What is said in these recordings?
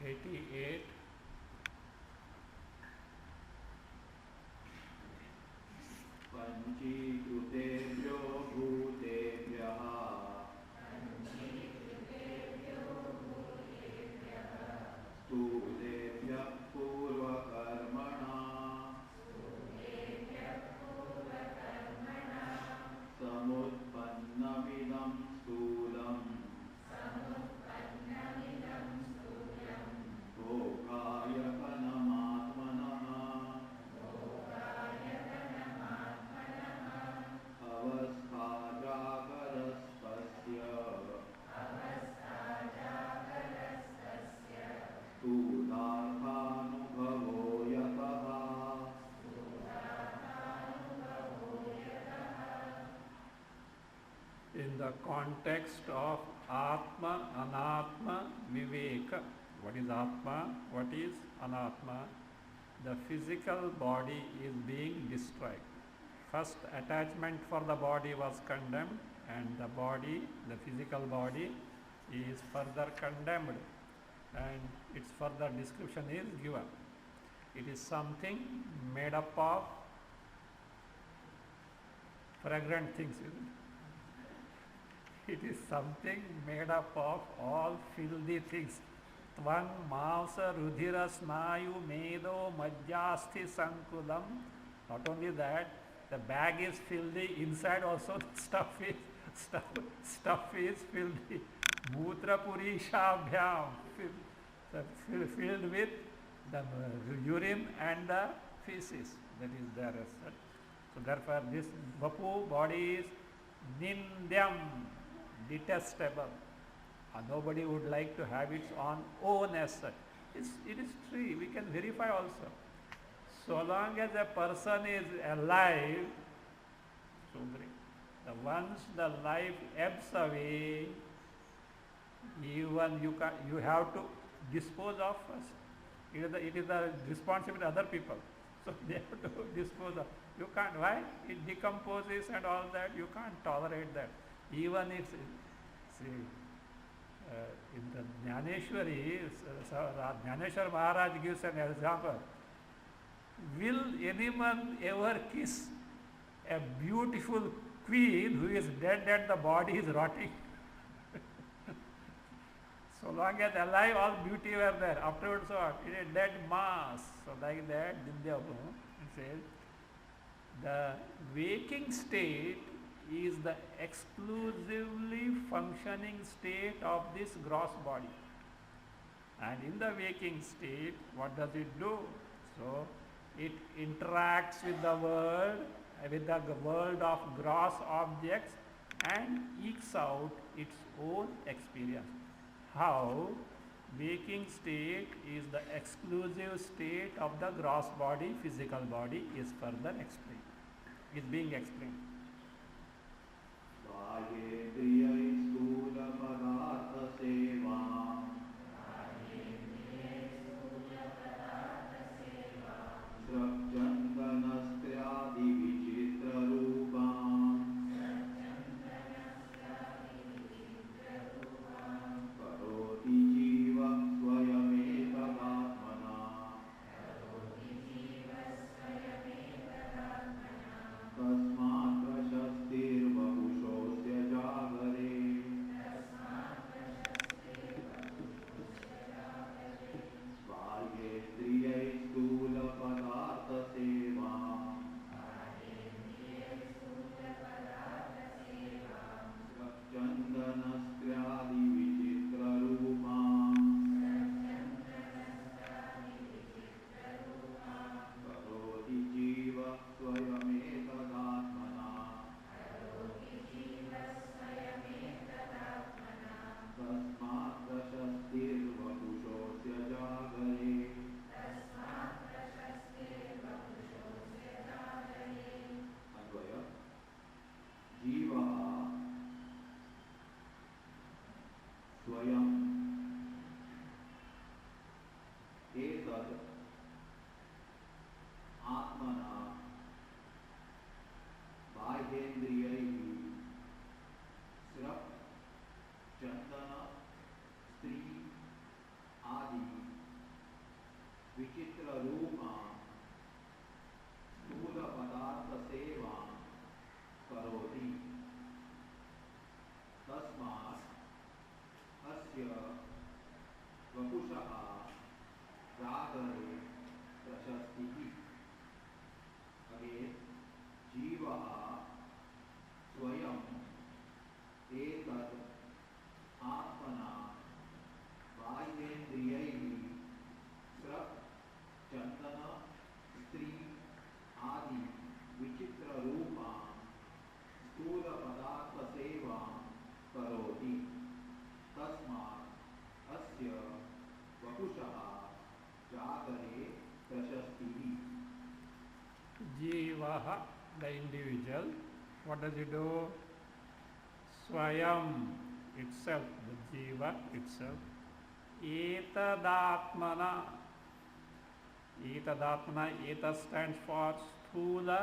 88. पंचीकृतेभ्यो भूतेभ्यः स्तूलेभ्यः पूर्वकर्मणा समुत्पन्नमिदं स्थूलम् भोगाय फलमात्मनः अवस्थाजागरस्तस्य स्थूलार्थानुभवो यतः In the context of Atma, Anatma, Viveka. What is Atma? What is Anatma? The physical body is being destroyed. First attachment for the body was condemned, and the body, the physical body, is further condemned, and its further description is given. It is something made up of fragrant things, isn't it? It is something made up of all filthy things. Tvang mausa rudhira snayu medo majjasti sankulam. Not only that, the bag is filthy, inside also the stuff is filthy. Mutra purishabhyam, filled with the urine and the feces that is there as such. So therefore this vapu body is nindyam, detestable. Nobody would like to have its own as such. It is true, we can verify also. So long as a person is alive, once the life ebbs away, even you have to dispose of first. It is the responsibility of other people. So they have to dispose of. You can't, why? It decomposes and all that, you can't tolerate that. Even if, see, in the Jnaneshwari, Jnaneshwar Maharaj gives an example. Will anyone ever kiss a beautiful queen who is dead and the body is rotting? So long as alive, all beauty were there. Afterwards, what? It is a dead mass. So like that, Dindyabu says, the waking state is the exclusively functioning state of this gross body. And in the waking state, what does it do? So it interacts with the world of gross objects and ekes out its own experience. How waking state is the exclusive state of the gross body, physical body, is further explained, is being explained. तस्मात् प्रशस्तिर्वपुषोऽस्य जागरे जीवः स्वयं एतद् आत्मना बाह्येन्द्रियैः स्रक् चन्दन स्त्री आदि विचित्ररूपां स्थूलपदार्थसेवां करोति तस्मात् अस्य वपुषः जागरे प्रशस्तिः. Jivaha, the individual, what does he do? Swayam, itself, the jiva itself. Etadatmana. Etadatmana, eta stands for Sthula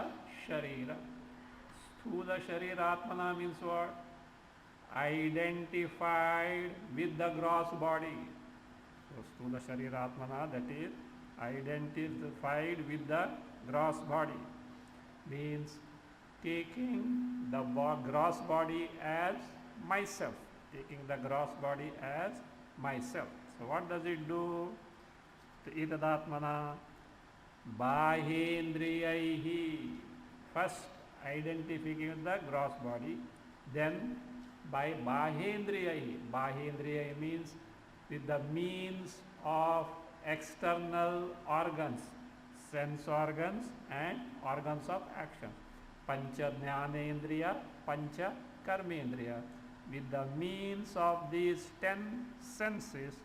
Sharira. Sthula Sharira Atmana means what? Identified with the gross body. So Sthula Sharira Atmana, that is identified with the gross body, means taking the gross body as myself, taking the gross body as myself. So what does it do? Etadatmana bahendriyaihi, first identifying with the gross body, then by bahendriyaihi. Bahendriyaihi means with the means of external organs, sense organs and organs of action. Pancha Jnanendriya, Pancha Karmendriya. With the means of these 10 senses,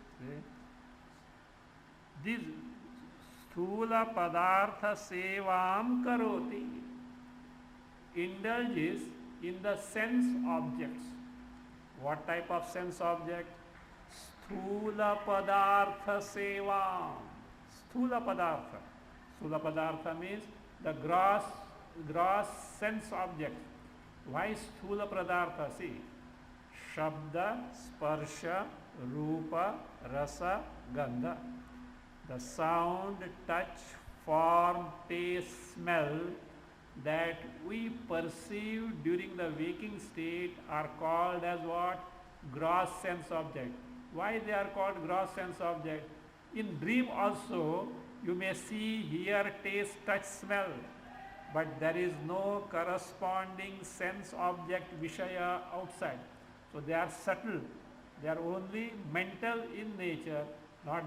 this Sthula Padartha Sevam Karoti, indulges in the sense objects. What type of sense object? Sthula Padartha Sevam. Sthula Padartha. Sthula Padartha means the gross sense object. Why Sthula Padartha? See, Shabda, Sparsha, Rupa, Rasa, Gandha. The sound, touch, form, taste, smell that we perceive during the waking state are called as what? Gross sense object. Why they are called gross sense object? In dream also, you may see, hear, taste, touch, smell, but there is no corresponding sense object Vishaya outside. So they are subtle, they are only mental in nature.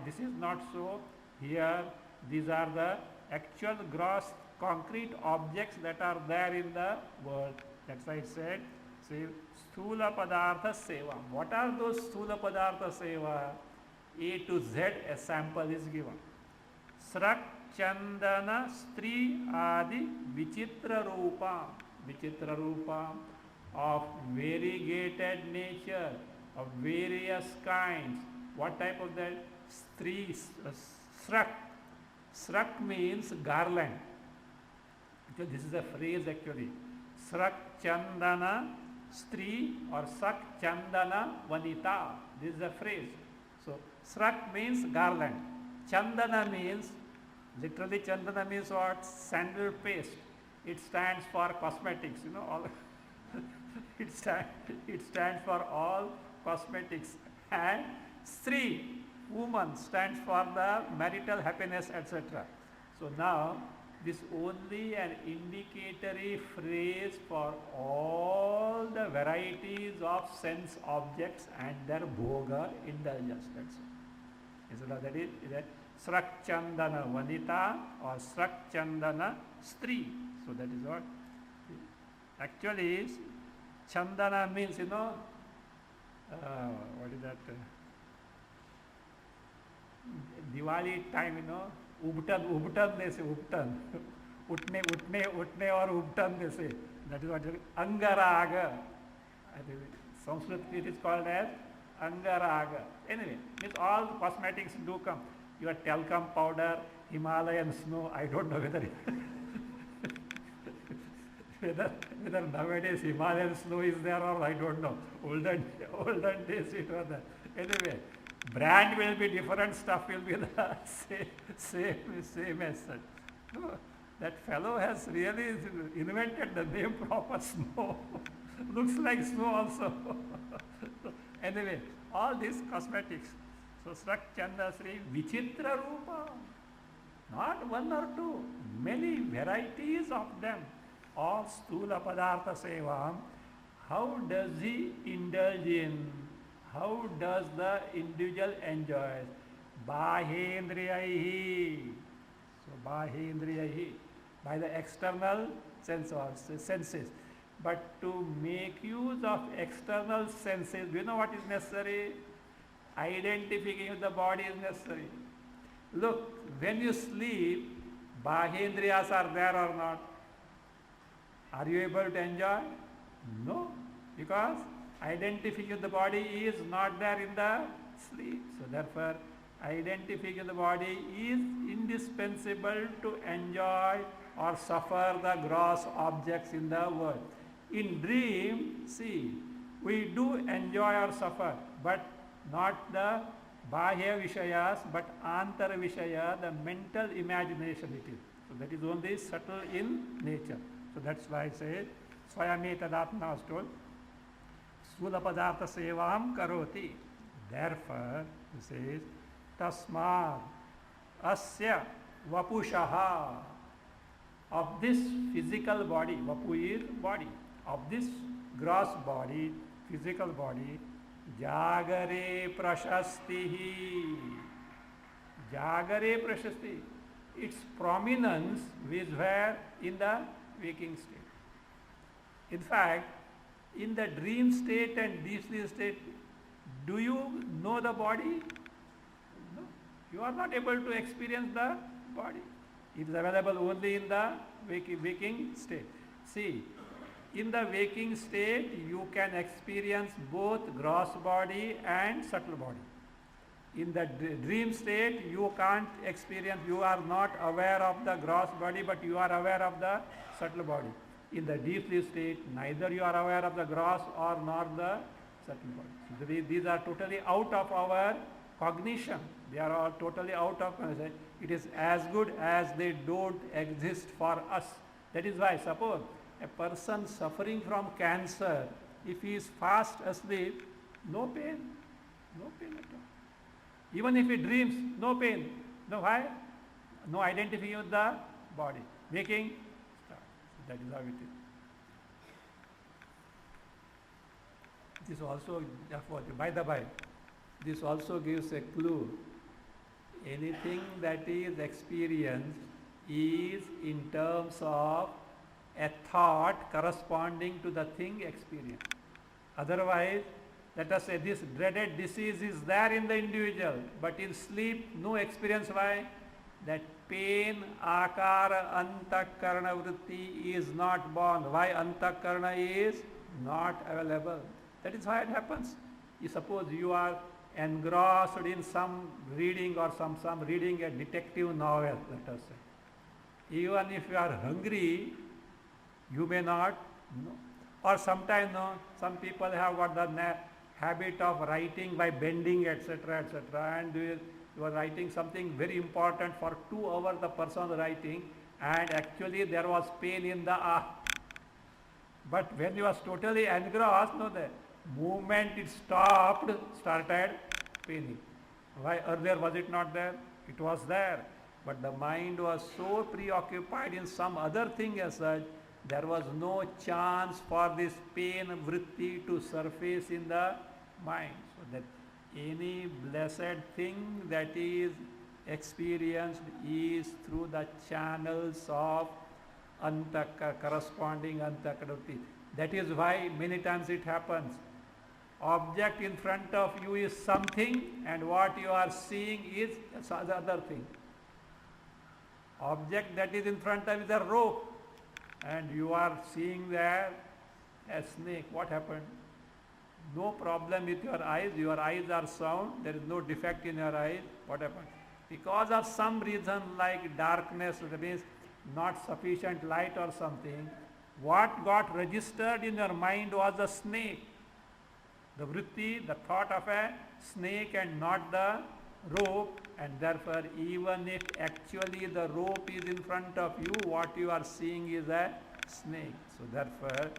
This is not so. Here, these are the actual gross concrete objects that are there in the world. That's why it said, say, Sthula Padartha Seva. What are those Sthula Padartha Seva? A to Z, a sample is given. Srak Chandana Stri Adi Vichitra Rupam. Vichitra Rupam, of variegated nature, of various kinds. What type of that? Srak. Srak means garland. This is a phrase actually. Srak Chandana Stri or Srak Chandana Vanita. This is a phrase. So Srak means garland. Chandana means, literally Chandana means what? Sandal paste. It stands for cosmetics, all it stands for all cosmetics. And Sri, woman, stands for the marital happiness, etc. So now this only an indicatory phrase for all the varieties of sense objects and their bhoga indulgence. That's it. That is that Srak Chandana Vanita or Srak Chandana Stri. So that is what. Actually, Chandana means, what is that? Diwali time, ubtan they say, ubtan. Utne or ubtan they say. That is what Angaraga. Sanskrit it is called as Angaraga. Anyway, means all cosmetics do come. Your talcum powder, Himalayan snow, I don't know whether whether nowadays Himalayan snow is there or I don't know. Olden days it was there. Anyway, brand will be different, stuff will be the same as such. No, that fellow has really invented the name proper snow. Looks like snow also. Anyway, all these cosmetics. So Srak Chanda Sri Vichitra Rupa. Not one or two, many varieties of them. all sthula padartha sevam, how does he indulge in? How does the individual enjoy? Bahendriyaihi. So bahendriyaihi, by the external senses. But to make use of external senses, do you know what is necessary? Identification with the body is necessary. Look, when you sleep, Bahendriyas are there or not? Are you able to enjoy? No, because identification with the body is not there in the sleep. So therefore, identification with the body is indispensable to enjoy or suffer the gross objects in the world. In dream, see, we do enjoy or suffer, but not the Bahya Vishayas, but Antara Vishaya, the mental imagination it is. So that is only subtle in nature. So that's why I say, Swayametadatma was told, Sula Padartha Sevam Karoti. Therefore, he says, Tasmad Asya Vapushaha. Of this physical body, Vapu is body, of this gross body, physical body, Jagare Prashasti. Jagare Prashasti. Its prominence is where? In the waking state. In fact, in the dream state and deep sleep state, do you know the body? No. You are not able to experience the body. It is available only in the waking state. See, in the waking state, you can experience both gross body and subtle body. In the dream state, you can't experience, you are not aware of the gross body, but you are aware of the subtle body. In the deep sleep state, neither you are aware of the gross or nor the subtle body. So these are totally out of our cognition. They are all totally out of cognition. It is as good as they don't exist for us. That is why, suppose a person suffering from cancer, if he is fast asleep, no pain at all. Even if he dreams, no pain. No, why? No identification with the body. Waking, start. So that is how it is. This also, by the by, this also gives a clue. Anything that is experienced is in terms of a thought corresponding to the thing experienced. Otherwise, let us say this dreaded disease is there in the individual, but in sleep, no experience. Why? That pain, akara, antakarana vritti is not born. Why antakarana is not available? That is why it happens. You suppose you are engrossed in some reading or some reading a detective novel, let us say. Even if you are hungry, you may not know. Or sometimes, no, some people have got the habit of writing by bending, etc., etc. And you are writing something very important for 2 hours, the person writing, and actually there was pain in the eye. But when you was totally engrossed, no, the movement it started paining. Why? Earlier was it not there? It was there. But the mind was so preoccupied in some other thing as such, there was no chance for this pain vritti to surface in the mind. So that any blessed thing that is experienced is through the channels of corresponding antakadati. That is why many times it happens. Object in front of you is something and what you are seeing is the other thing. Object that is in front of you is a rope and you are seeing there a snake. What happened? No problem with your eyes are sound, there is no defect in your eyes. What happened? Because of some reason like darkness, that means not sufficient light or something, what got registered in your mind was a snake. The vritti, the thought of a snake and not the rope, and therefore even if actually the rope is in front of you, what you are seeing is a snake. So therefore,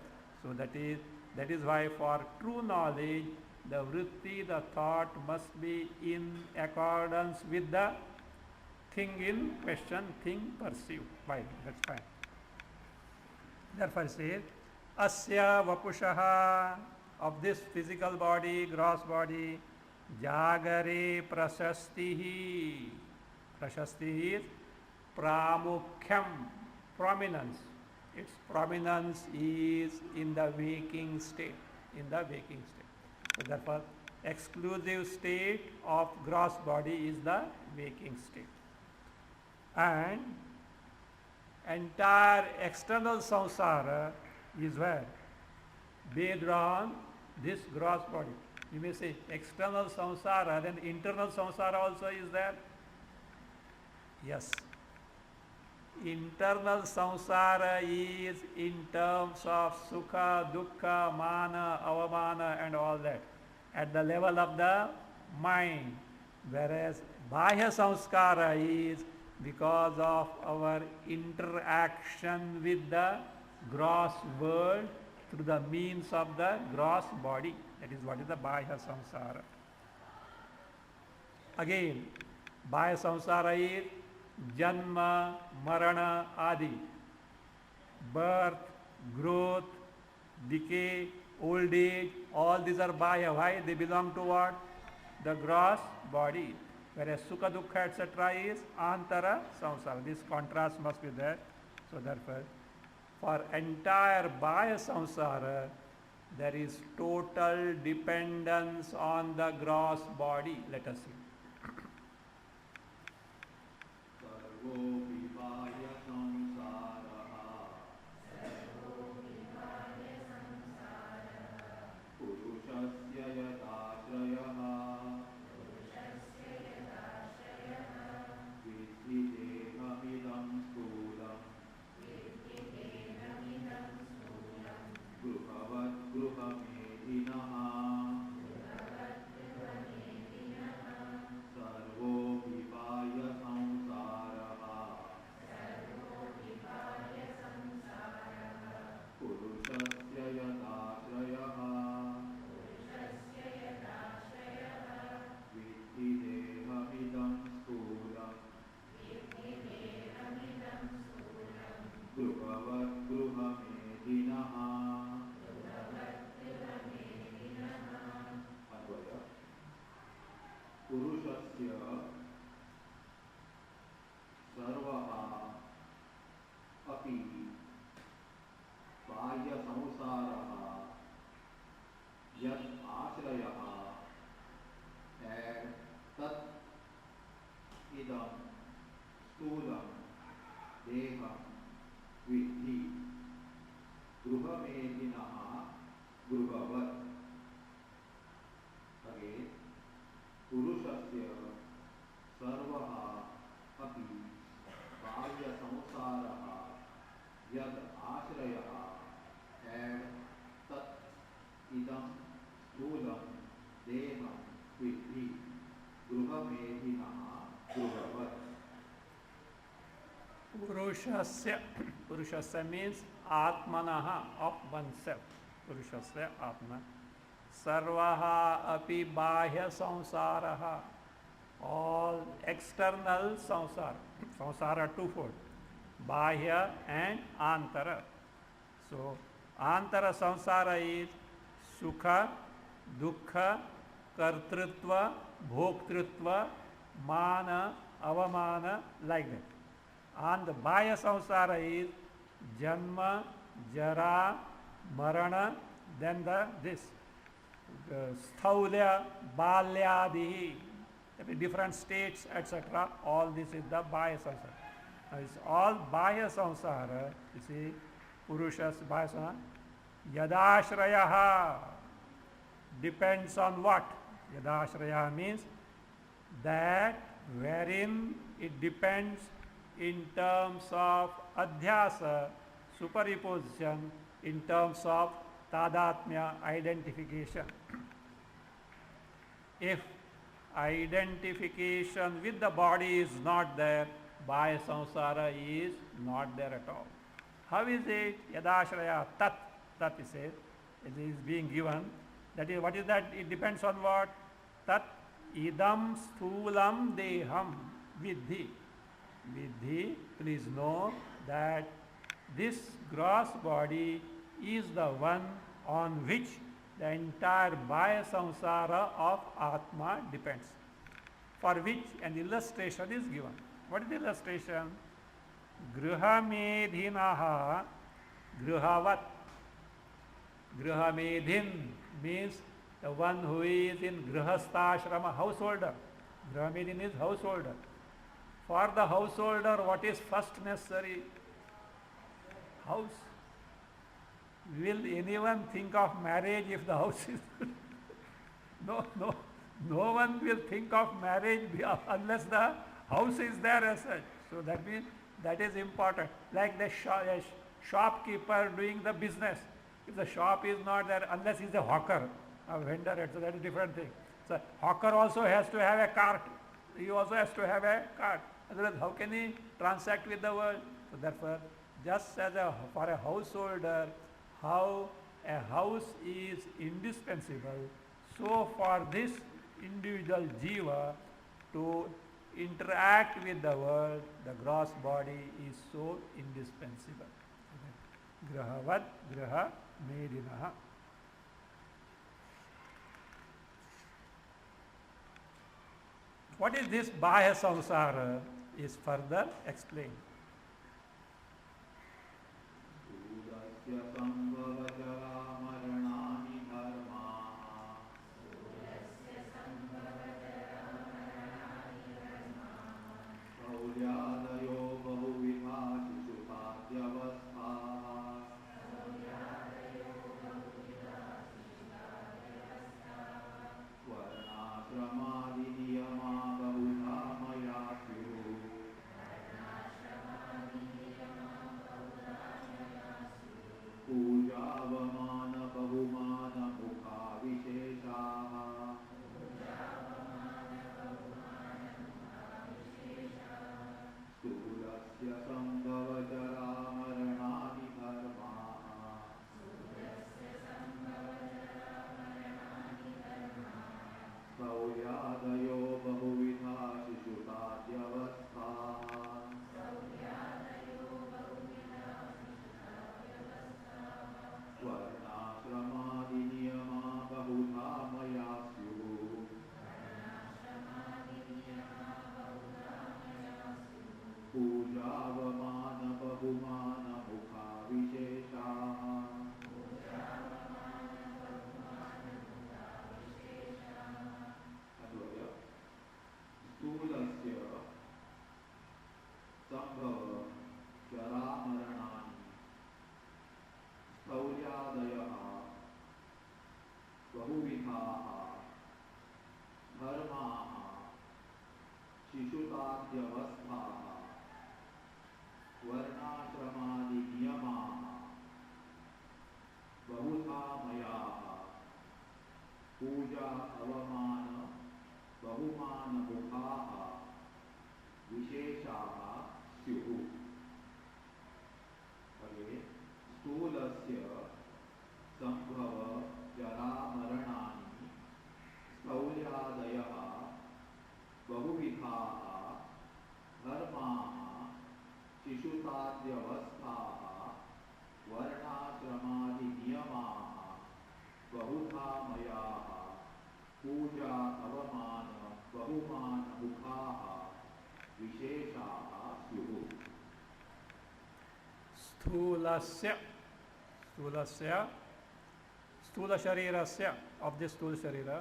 that is why for true knowledge, the vritti, the thought must be in accordance with the thing in question, thing perceived. Fine, that's fine. Therefore it says, asya vapushaha, of this physical body, gross body, jagare prashastihi. Prashasti is pramukhyam, prominence. Its prominence is in the waking state, in the waking state. So therefore, exclusive state of gross body is the waking state. And entire external samsara is where? Based on this gross body. You may say external samsara, then internal samsara also is there. Yes. Internal samsara is in terms of sukha, dukkha, mana, avamana and all that at the level of the mind. Whereas bahya samskara is because of our interaction with the gross world through the means of the gross body. That is what is the bahya samsara. Again, bahya samsara is janma, marana, adi. Birth, growth, decay, old age, all these are bahya. Why? They belong to what? The gross body. Whereas sukha, dukkha, etc. is antara samsara. This contrast must be there. So therefore, for entire bahya samsara, there is total dependence on the gross body. Let us see. सर्वोऽपि बाह्यसंसारः पुरुषस्य यदाश्रयः विद्धि देहमिदं स्थूलम् गृहवद्गृहमेधिनः सर्वोऽपि बाह्यसंसारः पुरुषस्य यदाश्रयः विद्धि देहमिदं स्थूलम् गृहवद्गृहमेधिनः अन्वय पुरुषस्य सर्वः अपि बाह्यसंसारः यत् आश्रयः तत् इदं स्थूलं देहं विद्धि गृहमेधिनः गृहवत्. Again, पुरुषस्य सर्वः अपि बाह्यसंसारः यद् आश्रयः तत् इदं स्थूलं देहं विद्धि गृहमेधिनः गृहवत्. Purushasya means atmanaha, of oneself. Purushasya atma. Sarvaha api bahya samsaraha. All external samsara. Samsara twofold. Bahya and antara. So, antara samsara is sukha, dukkha, kartrutva, bhoktrutva, mana, avamana, like that. And the bahya samsara is janma, jara, marana, then this sthaulya, balyadihi, different states, etc. All this is the bahya samsara. Now it's all bahya samsara. You see, purushas bahya samsara. Yadashrayaha depends on what? Yadashraya means that wherein it depends in terms of adhyasa, superimposition, in terms of tadatmya, identification. If identification with the body is not there, bahya samsara is not there at all. How is it? Yadashraya tat, tat is it is being given. That is, what is that? It depends on what? Tat idam sthulam deham vidhi. Vidhi, please know that This gross body is the one on which the entire Bhaya Samsara of Atma depends, for which an illustration is given. What is the illustration? Grihamedhinaha grihavat. Grihamedhin means the one who is in grihastha householder. Grihamedhin is householder. For the householder, what is first necessary? House. Will anyone think of marriage if the house is no one will think of marriage unless the house is there as such. So that means that is important. Like the shopkeeper doing the business. If the shop is not there, unless he's a hawker, a vendor, so that is a different thing. So hawker also has to have a cart. He also has to have a cart. Otherwise, how can he transact with the world? So therefore, just as for a householder, how a house is indispensable, so for this individual jiva to interact with the world, the gross body is so indispensable. Grahavad graha medinaha. What is this Bahya Samsara is further explained. Sthulasya, Sthula Sharirasya, of this Sthula Sharira.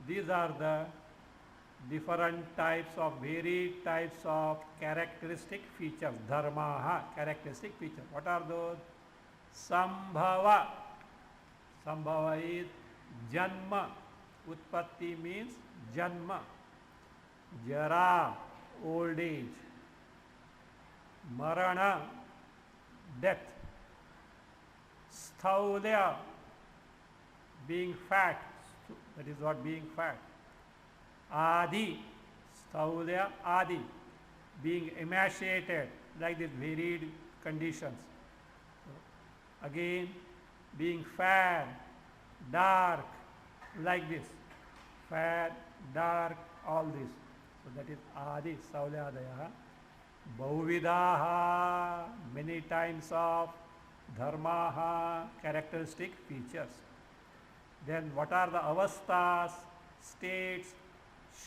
These are the different types of, varied types of characteristic features, dharmaha, characteristic features. What are those? Sambhava. Sambhava is janma. Utpatti means janma. Jara, old age. Marana, death. Sthaulya, being fat, that is what being fat. Adi, Sthaulya Adi, being emaciated, like these varied conditions. So, again, being fair, dark, like this. Fair, dark, all this. So that is Adi, Sthaulya Adaya. Bahuvidaha, many kinds of dharmaha, characteristic features. Then what are the avasthas, states?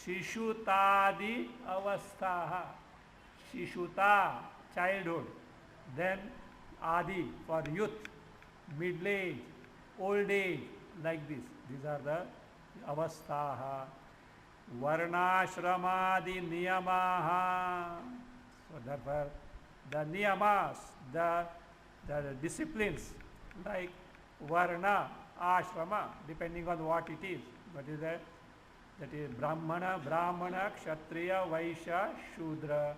Shishutadi avasthaha. Shishuta, childhood. Then adi for youth, middle age, old age, like this. These are the avasthaha. Varnashramadi niyamaha. So therefore, the niyamas, the disciplines, like varna, ashrama, depending on what it is. What is that? That is brahmana, kshatriya, vaishya, shudra,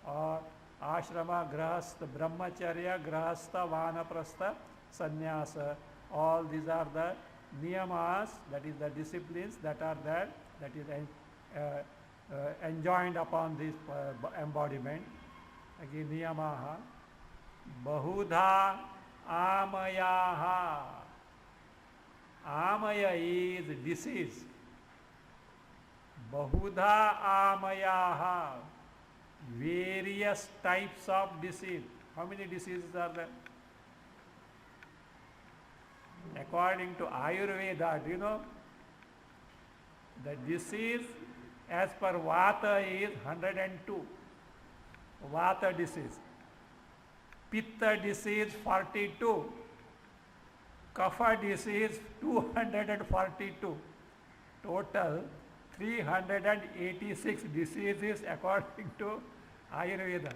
or ashrama, grahastha, brahmacharya, grahastha, vanaprastha, sannyasa. All these are the niyamas, that is the disciplines that are there, that is enjoined upon this embodiment. Again, niyamaha. Bahudha amayaha. Amaya is disease. Bahudha amayaha. Various types of disease. How many diseases are there? According to Ayurveda, do you know? The disease as per Vata is 102. Vata disease. Pitta disease 42. Kapha disease 242. Total 386 diseases according to Ayurveda.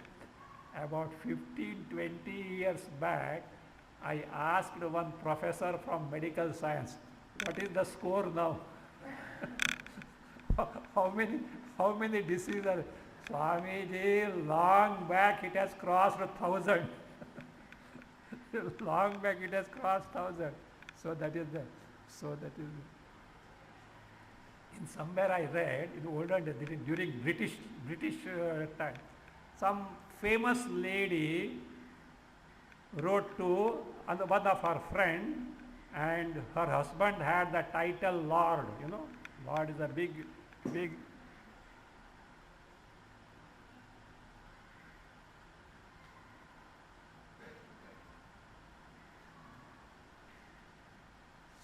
About 15-20 years back, I asked one professor from medical science, what is the score now? how many diseases are? Swamiji, long back it has crossed 1,000. Long back it has crossed 1,000. So that is in somewhere I read in olden days, during British time, some famous lady wrote to one of her friend, and her husband had the title Lord. You know, Lord is a big.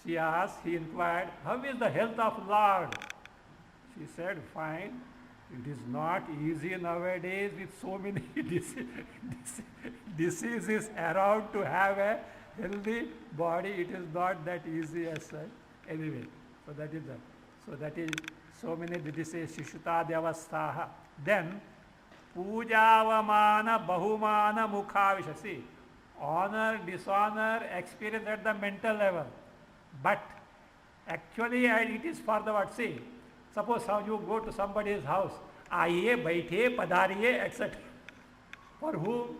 He inquired, how is the health of Lord? She said, fine. It is not easy nowadays with so many diseases around to have a healthy body. It is not that easy as such. Anyway, so that is so many diseases. Shishutadhyavasthaha. Then, pujavamana bahumana mukhavishasi. Honor, dishonor, experience at the mental level. But actually it is for the what? See, suppose how you go to somebody's house, आइए बैठिए पधारिए etc. For whom?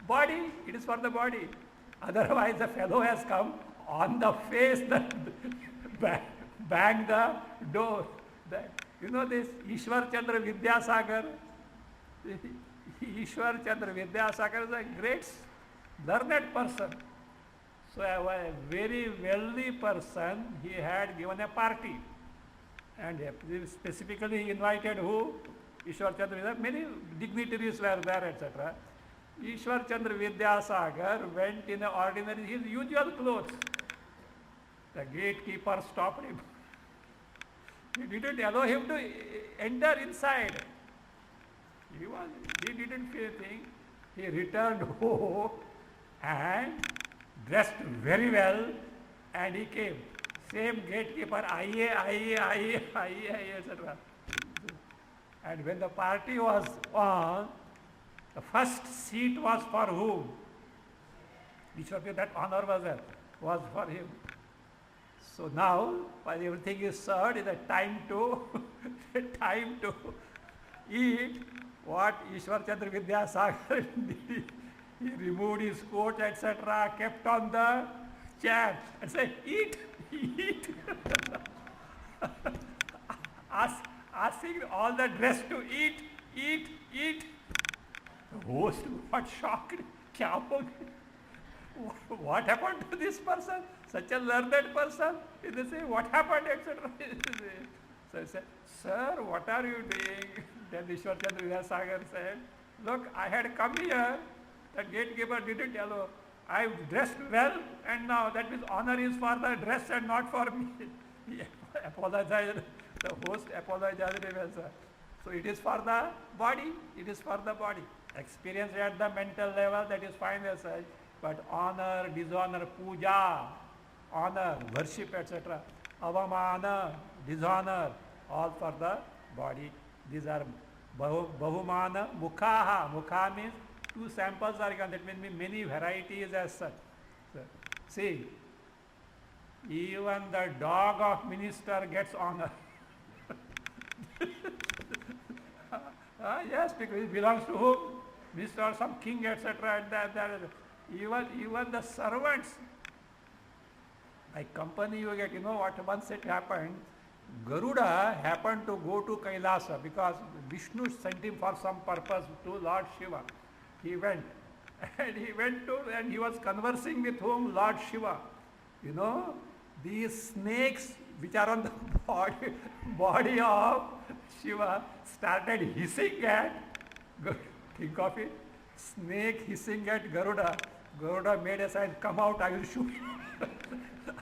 Body. It is for the body. Otherwise the fellow has come on the face, bang the door. You know this Ishwar Chandra Vidyasagar. Ishwar Chandra Vidyasagar is a great learned person. So a very wealthy person, he had given a party, and specifically he invited who? Ishwar Chandra, many dignitaries were there, etc. Ishwar Chandra Vidyasagar went in his usual clothes. The gatekeeper stopped him. He didn't allow him to enter inside. He didn't feel anything. He returned home and dressed very well, and he came. Same gatekeeper, aiye, etc. And when the party was on, the first seat was for whom? Ishwar, that honor was for him. So now, while everything is served, is the time to eat. What Ishwar Chandra Vidyasagar did, he removed his coat, etc., kept on the chair and said, eat. Asking all the rest to eat. The host got shocked. What happened to this person? Such a learned person. They say, what happened, etc. So he said, sir, what are you doing? Then Ishwar Chandra Vidyasagar said, Look, I had come here, that gatekeeper didn't allow. I dressed well, and now that means honor is for the dress and not for me. He apologized, the host apologized him as well. So it is for the body, it is for the body. Experience at the mental level, that is fine as such, but honor, dishonor, puja, honor, worship, etc., avamana, dishonor, all for the body. These are bahumana, mukhaha. Mukha means two samples are given, that means many varieties as such. So, see, even the dog of minister gets honor. Yes, because it belongs to whom? Minister or some king, etc. And even the servants. Like company you get, you know what once it happened, Garuda happened to go to Kailasa because Vishnu sent him for some purpose to Lord Shiva. He went and he was conversing with whom? Lord Shiva. You know, these snakes which are on the body of Shiva started hissing at, think of it, snake hissing at Garuda. Garuda made a sign, come out, I will show you.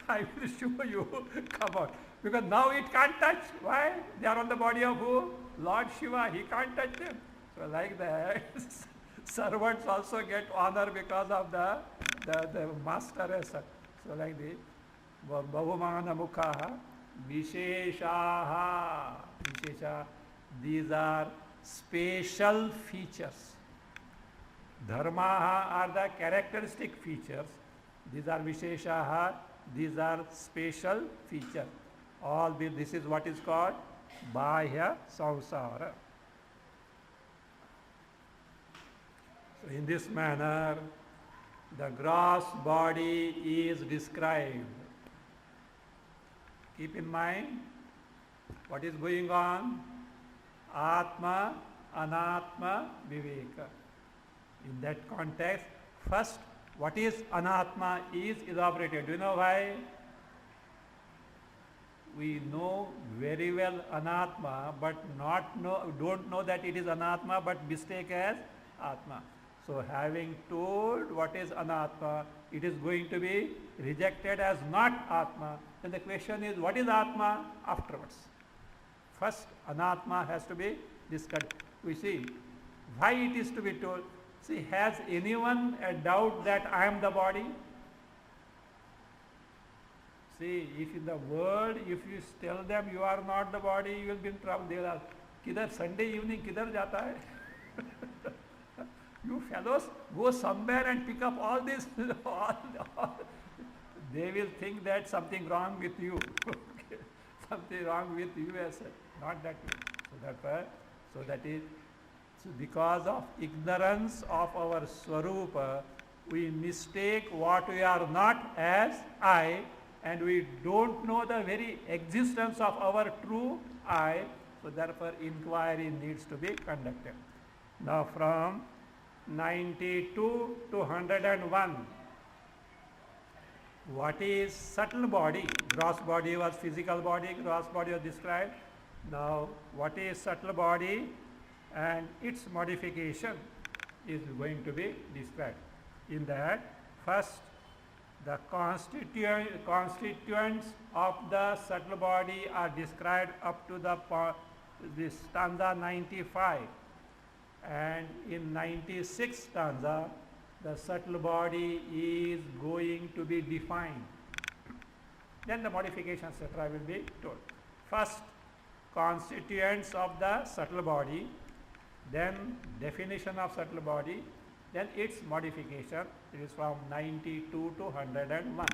I will show you, come out. Because now it can't touch. Why? They are on the body of who? Lord Shiva, he can't touch them. So like that, servants also get honor because of the master as such. So like the Bahumana Mukha, Visheshaha. Vishesha, these are special features. Dharmaha are the characteristic features. These are Visheshaha, these are special features. All this is what is called Bahya Samsara. So in this manner, the gross body is described. Keep in mind what is going on. Atma, Anatma, Viveka. In that context, first, what is Anatma is elaborated. Do you know why? We know very well Anatma, but don't know that it is Anatma, but mistake as Atma. So having told what is Anatma, it is going to be rejected as not Atma. Then the question is, what is Atma? Afterwards. First, Anatma has to be discussed. We see why it is to be told. See, has anyone a doubt that I am the body? See, if in the world, if you tell them you are not the body, you will be in trouble. They will ask, kidhar Sunday evening kidhar jata hai? You fellows go somewhere and pick up all this. They will think that something wrong with you. Something wrong with you as such. Not that way. So that is, so because of ignorance of our Swarupa, we mistake what we are not as I, and we don't know the very existence of our true I. So therefore inquiry needs to be conducted. Now from 92 to 101, what is subtle body? Gross body was physical body, gross body was described. Now what is subtle body and its modification is going to be described. In that, first, the constituents of the subtle body are described up to this stanza 95, and in 96th stanza the subtle body is going to be defined. Then the modifications etc. will be told. First, constituents of the subtle body, then definition of subtle body, then its modification. It is from 92 to 101.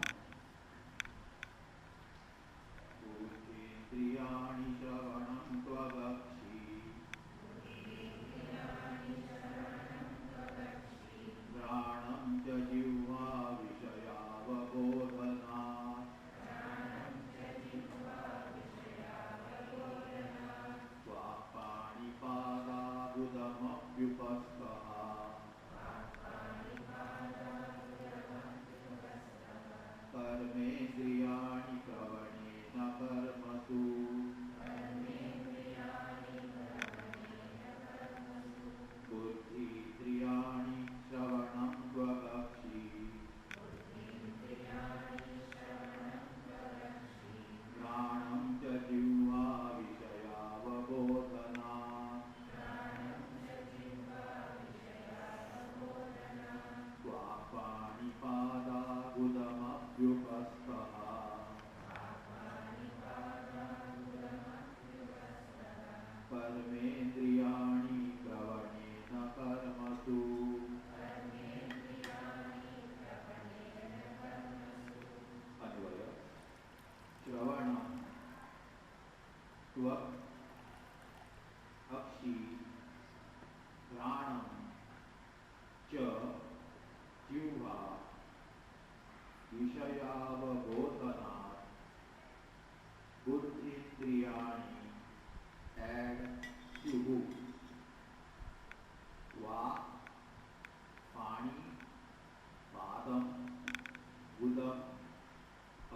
कर्मेन्द्रियाणि प्रवणेन कर्मसु बुद्धि विषयावबोधनात् बुद्धीन्द्रियाणि add स्युः वाक् पाणि पादम् उदम्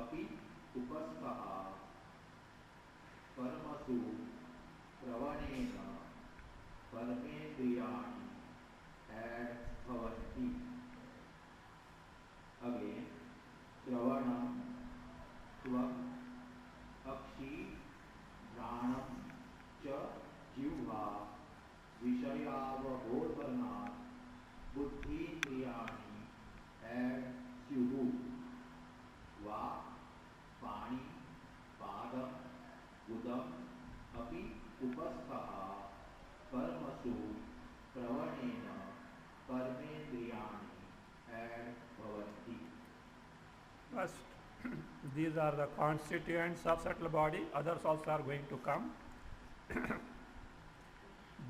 अपि उपस्थः कर्मसु श्रवणेन कर्मेन्द्रियाणि add भवन्ति. Again, श्रवणं त्वक् अक्षि घ्राणं च जिह्वा विषयावबोधनात् बुद्धीन्द्रियाणि एड स्युः वाक् पाणि पादम् उदम् अपि उपस्थः कर्मसु श्रवणेन कर्मेन्द्रियाणि एड भवन्ति. First, these are the constituents of subtle body. Others also are going to come.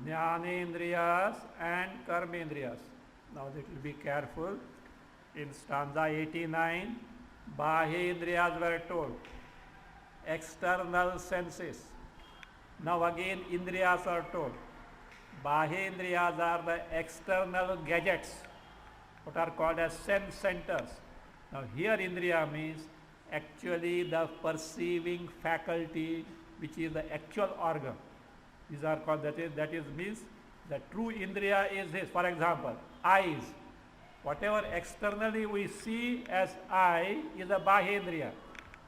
Jnanendriyas and Karmendriyas. Now, that will be careful. In stanza 89, Bahyendriyas were told. External senses. Now again, Indriyas are told. Bahyendriyas are the external gadgets, what are called as sense centers. Now here Indriya means actually the perceiving faculty, which is the actual organ. These are called, that is means the true Indriya is this. For example, eyes. Whatever externally we see as eye is a Bahyendriya.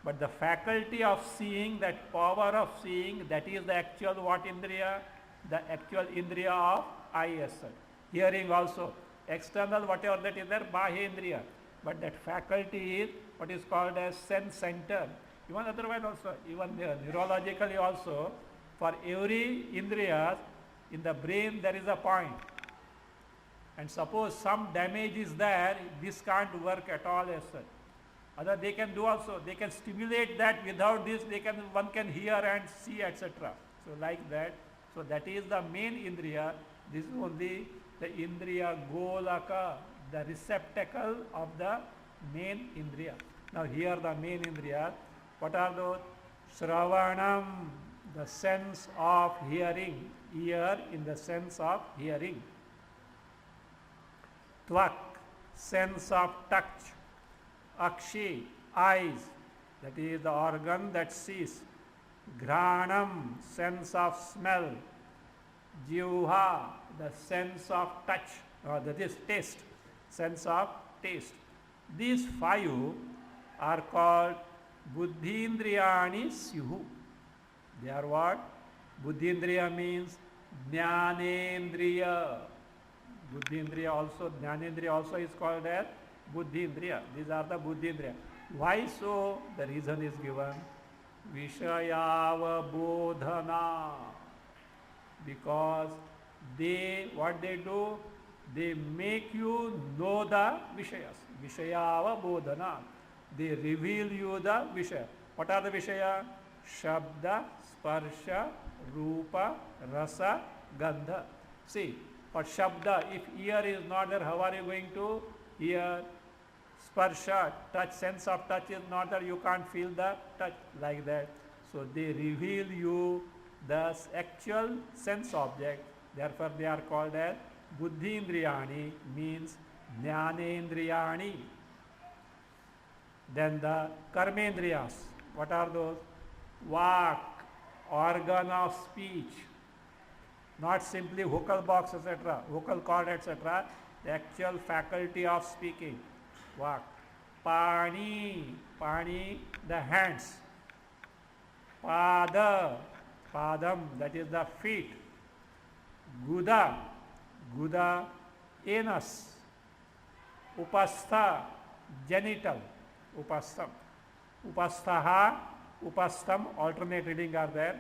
But the faculty of seeing, that power of seeing, that is the actual what Indriya? The actual Indriya of eye as such. Hearing also, external whatever that is there, Bahyendriya. But that faculty is what is called as sense center. Even otherwise also, even neurologically also, for every Indriya, in the brain there is a point. And suppose some damage is there, this can't work at all as such. Other they can do also, they can stimulate that. Without this one can hear and see, etc. So like that. So that is the main Indriya. This is only the Indriya Golaka, the receptacle of the main Indriya. Now here the main Indriya, what are those? Shravanam, the sense of hearing, ear in the sense of hearing. Tvak, sense of touch. Akshi, eyes, that is the organ that sees. Ghranam, sense of smell. Jivha, the sense of touch, that is taste, sense of taste. These five are called Buddhindriyani Syuhu. They are what? Buddhindriya means Jnanendriya. Buddhindriya also, Jnanendriya also is called as Buddhindriya. These are the Buddhindriya. Why so? The reason is given. Vishayavabodhana. Because what they do? They make you know the Vishayas. Vishayavabodhana. They reveal you the Vishaya. What are the Vishaya? Shabda, Sparsha, Rupa, Rasa, Gandha. See, for Shabda, if ear is not there, how are you going to hear? Sparsha, touch, sense of touch is not there, you can't feel the touch, like that. So they reveal you the actual sense object. Therefore they are called as Buddhindriyani, means Jnanendriyani. Then the Karmendriyas. What are those? Vak, organ of speech. Not simply vocal box, etc., vocal cord, etc. The actual faculty of speaking. Vak. Pani, pani, the hands. Pada, padam, that is the feet. Guda, guda, anus. Upastha, genital. Upastham. Upasthaha, upastham, alternate reading are there.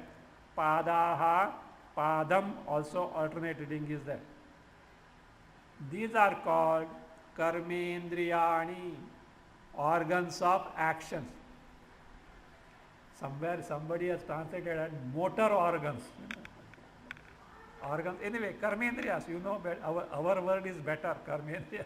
Padaha, padam, also alternate reading is there. These are called Karmendriyani, organs of action. Somewhere somebody has translated as motor organs. Organs, anyway, Karmendriyas, you know, our word is better, Karmendriyas.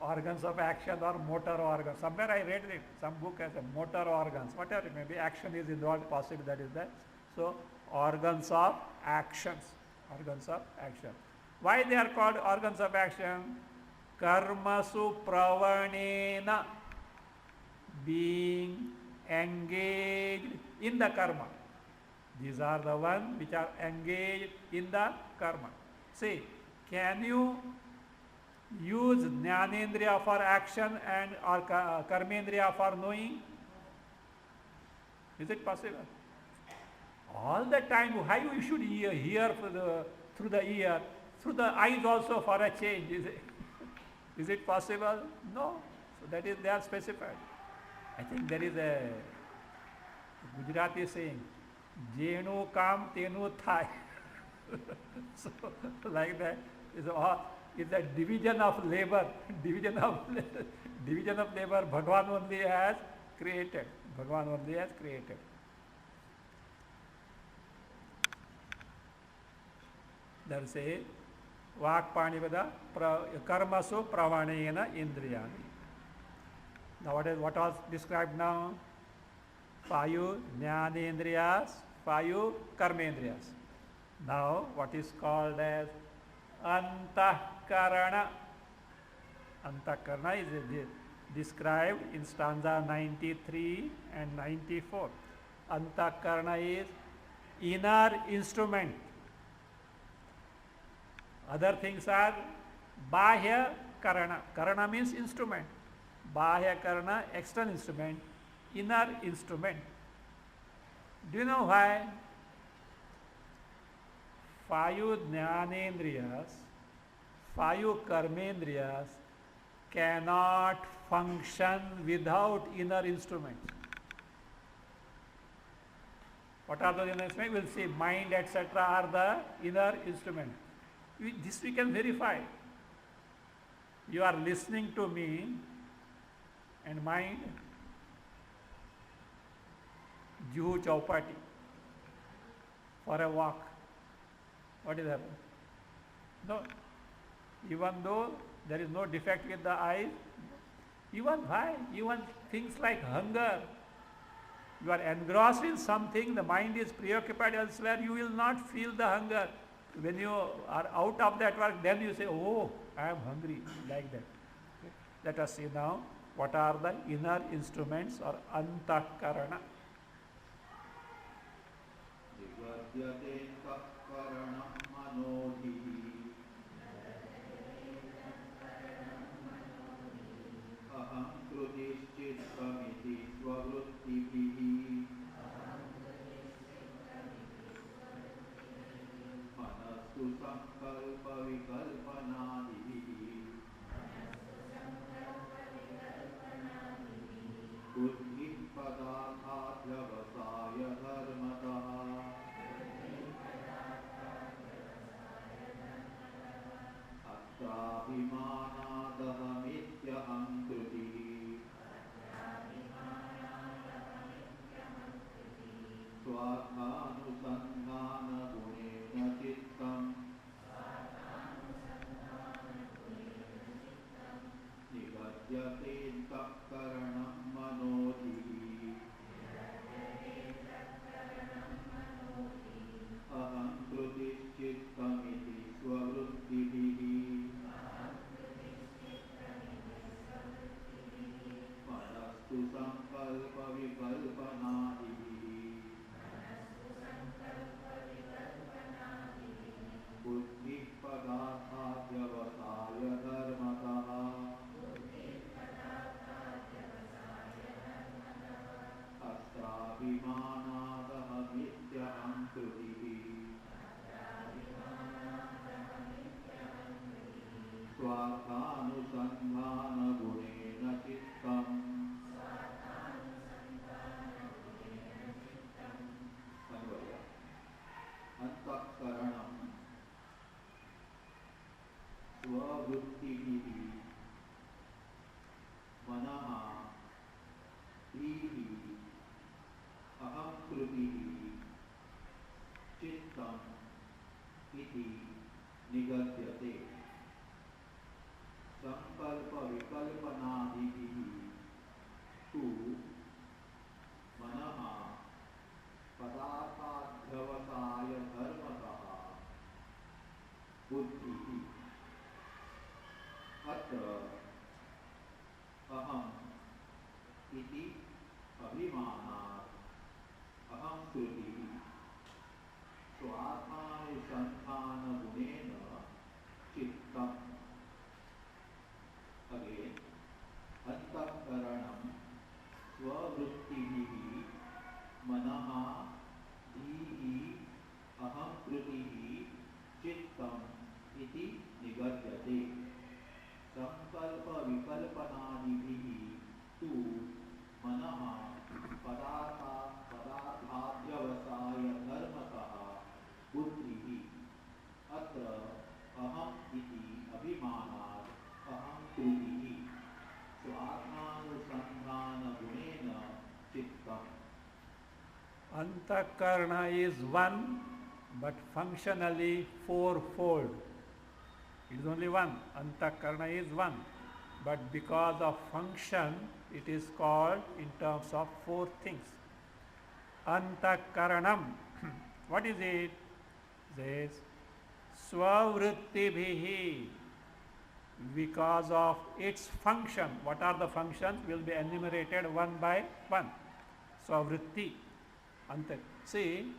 organs of action or motor organs. Somewhere I read it, some book has a motor organs, whatever it may be, action is involved, possibly that is there. So organs of actions, organs of action. Why they are called organs of action? Karmasu pravanena, being engaged in the karma. These are the ones which are engaged in the karma. See, can you use Jnanendriya for action and or Karmendriya for knowing? Is it possible? All the time, why you should hear through the ear, through the eyes also for a change? Is it possible? No. So that is, they are specified. I think there is a Gujarati saying, Jenu kam tenu thai. So like that is a division of labor. Division of labor. Bhagwan only has created. Bhagwan only has created. There say Vak Panivada Karmasu Pravanena Indriyani. Now what was described now? 5 Jnanendriyas, 5 Karmendriyas. Now what is called as Antahkarana. Antahkarana is described in stanza 93 and 94. Antahkarana is inner instrument. Other things are Bahya Karana. Karana means instrument. Bahya Karana, external instrument. Inner instrument. Do you know why? 5 Jnanendriyas, 5 Karmendriyas cannot function without inner instruments. What are those inner instruments? We will see mind, etc. are the inner instruments. This we can verify. You are listening to me and mind, Juhu Chowpatty, for a walk. What is happening? No. Even though there is no defect with the eyes, even why? Even things like hunger. You are engrossed in something, the mind is preoccupied elsewhere, you will not feel the hunger. When you are out of that work, then you say, oh, I am hungry, like that. Okay. Let us see now what are the inner instruments or Antahkarana. अभिमानात् अहं कृतिः स्वात्मानुसन्धानगुणेन चित्तम् again अंतःकरणं स्ववृत्तिभिः मनः धीः अहं कृतिः चित्तम् इति निगद्यते संकल्प विकल्पनादिभिः तु मनः पदार्थाध्यवसाय धर्मतः बुद्धिः अत्र अहम् इति अभिमानात् अहं कृतिः स्वात्मानुसन्धानगुणेन चित्तम्. Antakarna is one, but functionally fourfold. It is only one. Antakarna is one, but because of function, it is called in terms of four things. Antakaranam. What is it? Says Swavrittibhihi. Because of its function. What are the functions? Will be enumerated one by one. Swavritti. See,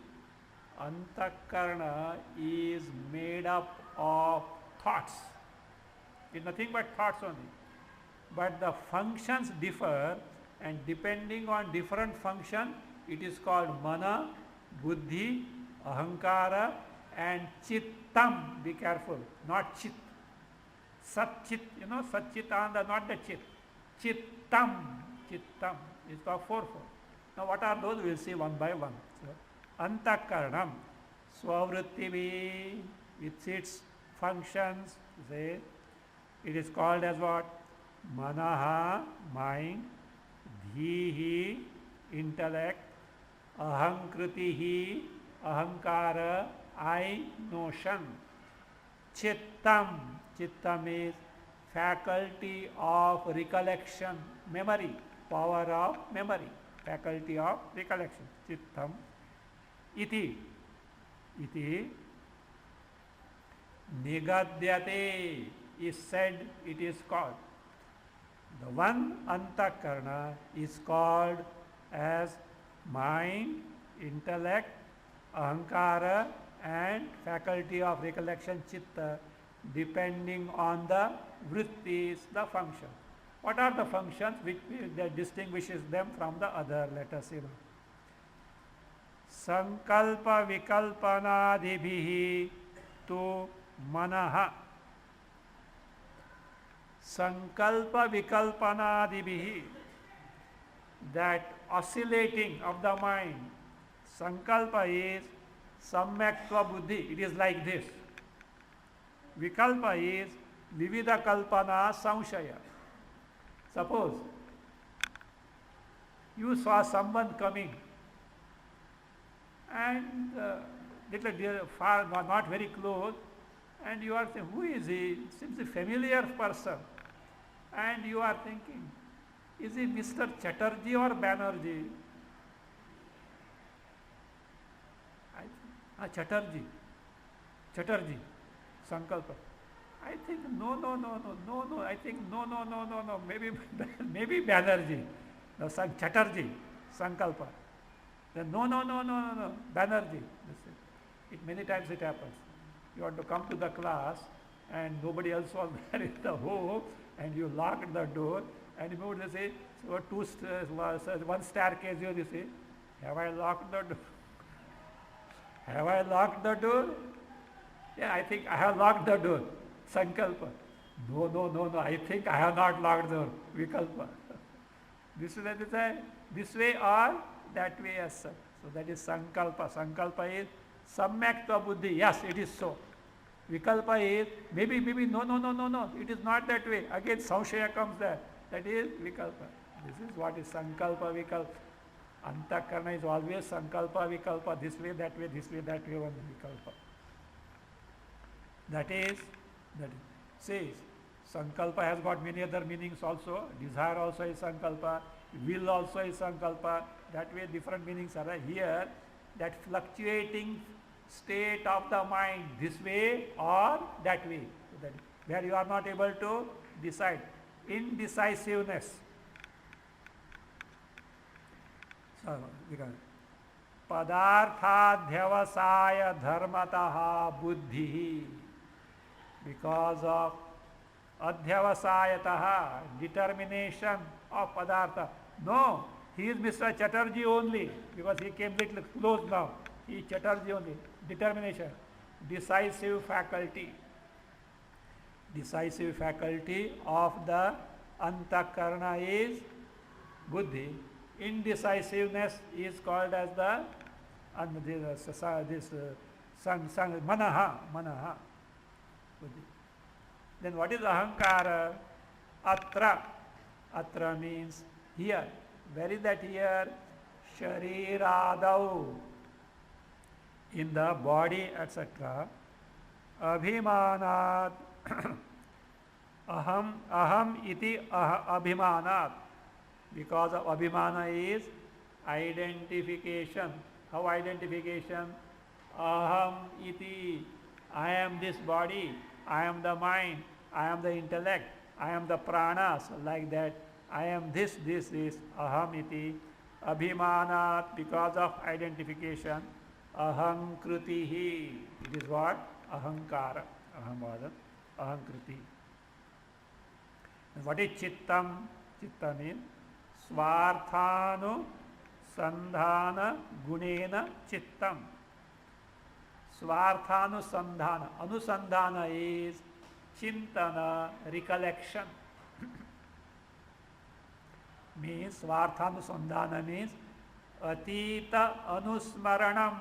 Antakarna is made up of thoughts. It's nothing but thoughts only. But the functions differ, and depending on different function, it is called mana, buddhi, ahankara, and chittam. Be careful, not chit. Sat chit, sat chitanda, not the chit. Chittam, chittam is called fourfold. Now what are those? We will see one by one. So, Antakaranam, Swavrittivi, with its functions, say, it is called as what? Manaha, mind, Dhihi, intellect, Ahankritihi, Ahankara, I, notion. Chittam, Chittam is faculty of recollection, memory, power of memory, faculty of recollection. Chittam, iti, nigadyate is said, it is called. The one Antakarna is called as mind, intellect, ahankara, and faculty of recollection, chitta, depending on the vrittis, the function. What are the functions which that distinguishes them from the other? Let us see. Sankalpa vikalpanadibhihi tu manaha. Sankalpa vikalpanadibhihi, that oscillating of the mind. Sankalpa is samyaktva buddhi. It is like this. Vikalpa is vividha kalpana samshaya. Suppose you saw someone coming and little far, not very close, and you are saying, who is he? Seems a familiar person. And you are thinking, is he Mr. Chatterjee or Banerjee? Chatterjee, Sankalpa. I think no. I think no. Maybe Banerjee. No, Chatterjee, Sankalpa. Then no. Banerjee. Many times it happens. You want to come to the class and nobody else was there in the home, and you locked the door, and you would say, so one staircase, you say, have I locked the door? Have I locked the door? Yeah, I think I have locked the door. Sankalpa. No. I think I have not locked the door. Vikalpa. This way or that way as such. So that is Sankalpa. Sankalpa is Samyaktva buddhi. Yes, it is so. Vikalpa is maybe, no. It is not that way. Again, Samshaya comes there. That is Vikalpa. This is what is Sankalpa, Vikalpa. Antakarna is always Sankalpa, Vikalpa. This way, that way, one Vikalpa. That says Sankalpa has got many other meanings also. Desire also is Sankalpa. Will also is Sankalpa. That way different meanings are here. That fluctuating state of the mind, this way or that way. So that where you are not able to decide. Indecisiveness. So, because padarthadhyavasaya dharmataha buddhi, because of adhyavasayataha, determination of padartha. No, he is Mr. Chatterjee only, because he came little close now. He is Chatterjee only. Determination, decisive faculty. Decisive faculty of the antakarana is buddhi. Indecisiveness is called as the manaha. Buddhi. Then what is ahankara? Atra means here. Where is that here? Shariradav. In the body, etc. Abhimanat. Aham iti abhimanat. Because of abhimana is identification. How identification? Aham iti. I am this body. I am the mind. I am the intellect. I am the pranas. Like that. I am this is aham iti. Abhimanat. Because of identification. Ahankritihi. It is what? Ahankara. Ahamvada. Ahankriti. And what is chittam? Chitta means Swarthanu sandhana gunena chittam. Swarthanu sandhana. Anusandhana is chintana, recollection. Means Swarthanu sandhana means atita anusmaranam.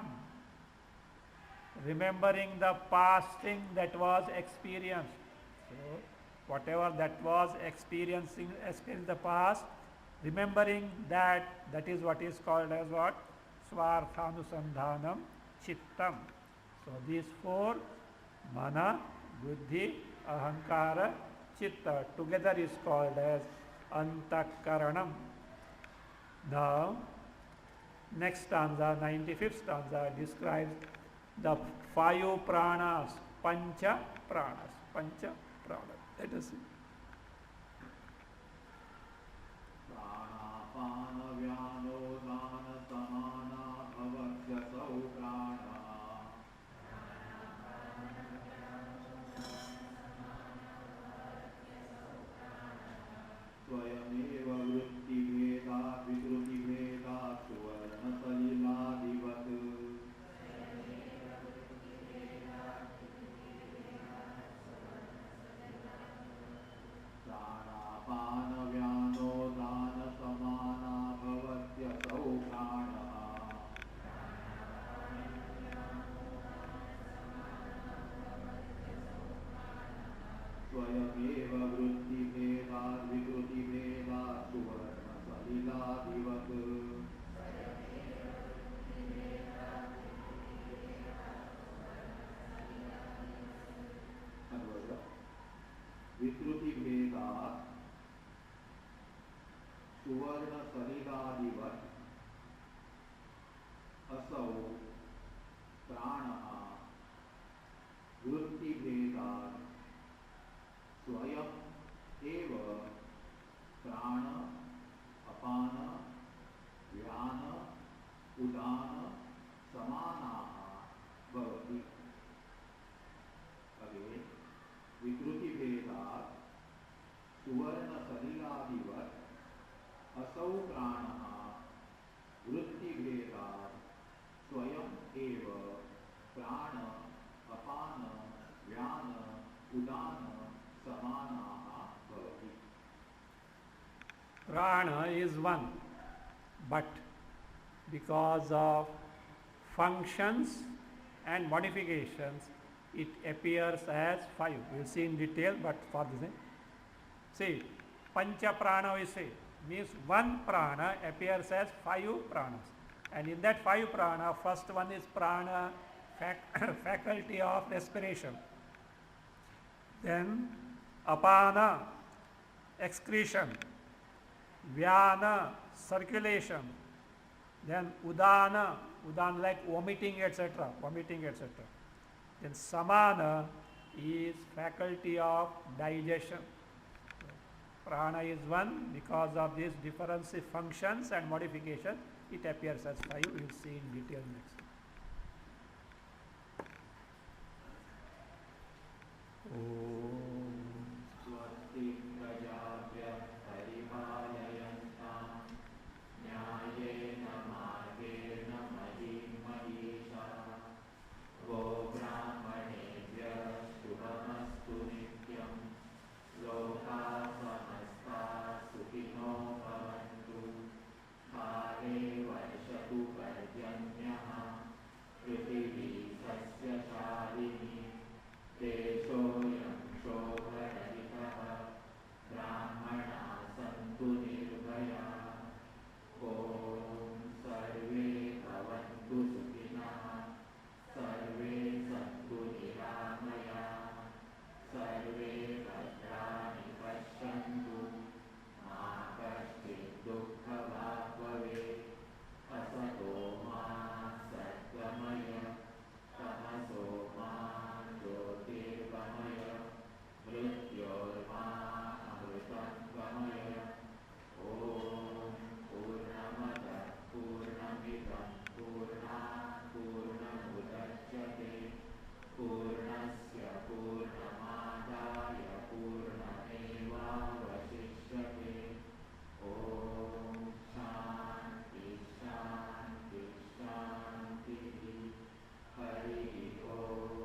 Remembering the past thing that was experienced. So, whatever that was experiencing in the past, remembering that is what is called as what? Swarthanusandhanam chittam. So these four, mana, buddhi, ahankara, chitta, together is called as antakaranam. Now, next stanza, 95th stanza, describes the 5 pranas, pancha pranas. Let us see. विकृति भेदात् सुवर्ण सलिलादिवत् असौ प्राणः वृत्ति भेदात् स्वयं एव प्राण अपान व्यान उदान समानाः भवति। अगे विकृति भेदात् सुवर्ण सलिलादिवत् असौ प्राणः वृत्ति भेदात् स्वयं एव प्राण अपान व्यान उदान समानाः भवति। Prana is one, but because of functions and modifications, it appears as 5. We will see in detail, but for this, see, pancha prana we say, means one prana appears as 5 pranas. And in that 5 prana, first one is prana, faculty of respiration. Then apana, excretion. Vyana, circulation. Then udana like vomiting, etc. Then samana is faculty of digestion. Prana is one. Because of these difference functions and modification, it appears as 5. We will see in detail next. स्वस्ति प्रजाभ्यः परिपालयन्तां न्यायेन मार्गेण महीं महिषाः गोब्राह्मणेभ्यः शुभमस्तु नित्यं लोकाः समस्ताः सुखिनो भवन्तु काले वर्षतु पर्जन्यः पृथिवी सस्यशालिनी देशोऽयं शोभरहितः ब्राह्मणाः सन्तु निर्भयाः ॐ सर्वे भवन्तु सुखिनः सर्वे सन्तु निरामयाः सर्वे भद्राणि पश्यन्तु मा कश्चित् दुःखभाग् भवेत् असतो मा सद्गमय तमसो मा ज्योतिर्गमय मृत्योर्मा अमृतं गमय ॐ पूर्णमदः पूर्णमिदं पूर्णात् पूर्णमुदच्यते पूर्णस्य पूर्णमादाय पूर्णमेवावशिष्यते ॐ शान्ति शान्ति शान्तिः हरिः ॐ